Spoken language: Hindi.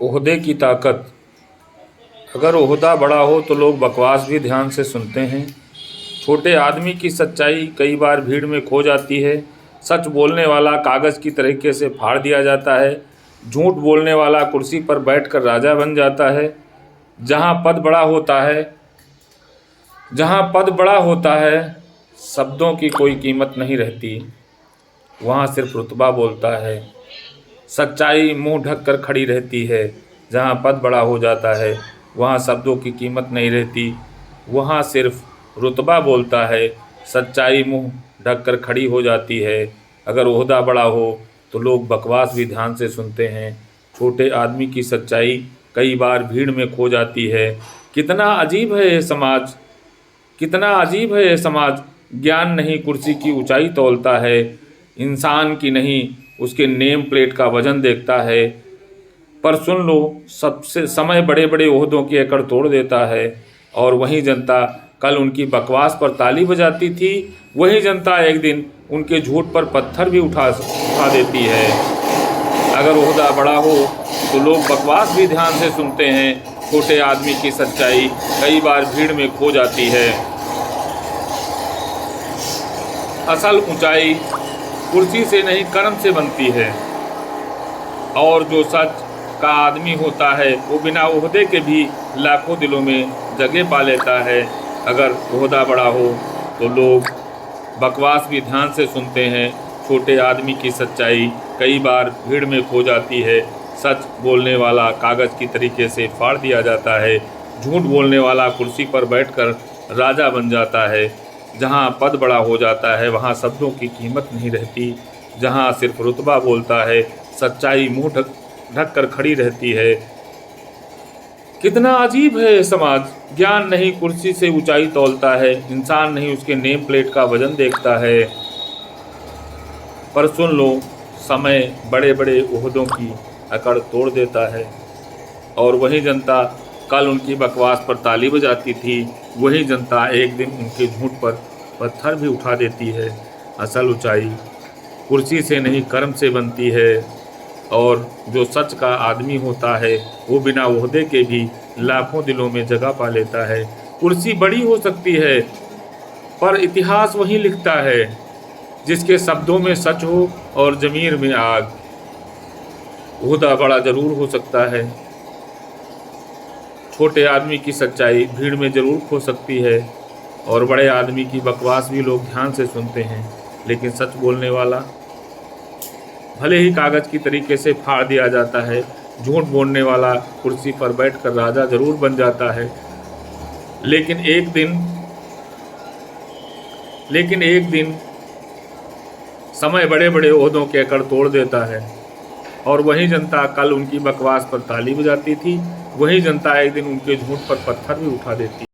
ओहदे की ताकत। अगर ओहदा बड़ा हो तो लोग बकवास भी ध्यान से सुनते हैं। छोटे आदमी की सच्चाई कई बार भीड़ में खो जाती है। सच बोलने वाला कागज़ की तरीके से फाड़ दिया जाता है। झूठ बोलने वाला कुर्सी पर बैठकर राजा बन जाता है। जहाँ पद बड़ा होता है जहाँ पद बड़ा होता है शब्दों की कोई कीमत नहीं रहती। वहाँ सिर्फ रुतबा बोलता है। सच्चाई मुंह ढक कर खड़ी रहती है। जहाँ पद बड़ा हो जाता है वहाँ शब्दों की कीमत नहीं रहती। वहाँ सिर्फ रुतबा बोलता है। सच्चाई मुंह ढक कर खड़ी हो जाती है। अगर ओहदा बड़ा हो तो लोग बकवास भी ध्यान से सुनते हैं। छोटे आदमी की सच्चाई कई बार भीड़ में खो जाती है। कितना अजीब है ये समाज, कितना अजीब है ये समाज। ज्ञान नहीं कुर्सी की ऊंचाई तौलता है। इंसान की नहीं उसके नेम प्लेट का वजन देखता है। पर सुन लो, सबसे समय बड़े बड़े ओहदों की अकड़ तोड़ देता है। और वही जनता कल उनकी बकवास पर ताली बजाती थी, वही जनता एक दिन उनके झूठ पर पत्थर भी उठा देती है। अगर ओहदा बड़ा हो तो लोग बकवास भी ध्यान से सुनते हैं। छोटे आदमी की सच्चाई कई बार भीड़ में खो जाती है। असल ऊंचाई कुर्सी से नहीं कर्म से बनती है। और जो सच का आदमी होता है वो बिना ओहदे के भी लाखों दिलों में जगह पा लेता है। अगर ओहदा बड़ा हो तो लोग बकवास भी ध्यान से सुनते हैं। छोटे आदमी की सच्चाई कई बार भीड़ में खो जाती है। सच बोलने वाला कागज़ की तरीके से फाड़ दिया जाता है। झूठ बोलने वाला कुर्सी पर बैठकर राजा बन जाता है। जहाँ पद बड़ा हो जाता है वहाँ शब्दों की कीमत नहीं रहती। जहाँ सिर्फ रुतबा बोलता है सच्चाई मुंह ढक कर खड़ी रहती है। कितना अजीब है ये समाज। ज्ञान नहीं कुर्सी से ऊंचाई तौलता है। इंसान नहीं उसके नेम प्लेट का वजन देखता है। पर सुन लो, समय बड़े बड़े ओहदों की अकड़ तोड़ देता है। और वही जनता कल उनकी बकवास पर ताली बजाती थी, वही जनता एक दिन उनके झूठ पर पत्थर भी उठा देती है। असल ऊंचाई कुर्सी से नहीं कर्म से बनती है। और जो सच का आदमी होता है वो बिना ओहदे के भी लाखों दिलों में जगह पा लेता है। कुर्सी बड़ी हो सकती है पर इतिहास वही लिखता है जिसके शब्दों में सच हो और ज़मीर में आग। ओहदा बड़ा जरूर हो सकता है, छोटे आदमी की सच्चाई भीड़ में ज़रूर खो सकती है। और बड़े आदमी की बकवास भी लोग ध्यान से सुनते हैं। लेकिन सच बोलने वाला भले ही कागज़ की तरीके से फाड़ दिया जाता है। झूठ बोलने वाला कुर्सी पर बैठकर राजा ज़रूर बन जाता है। लेकिन एक दिन समय बड़े बड़े ओहदों के अकड़ तोड़ देता है। और वही जनता कल उनकी बकवास पर ताली बजाती थी, वही जनता एक दिन उनके झूठ पर पत्थर भी उठा देती।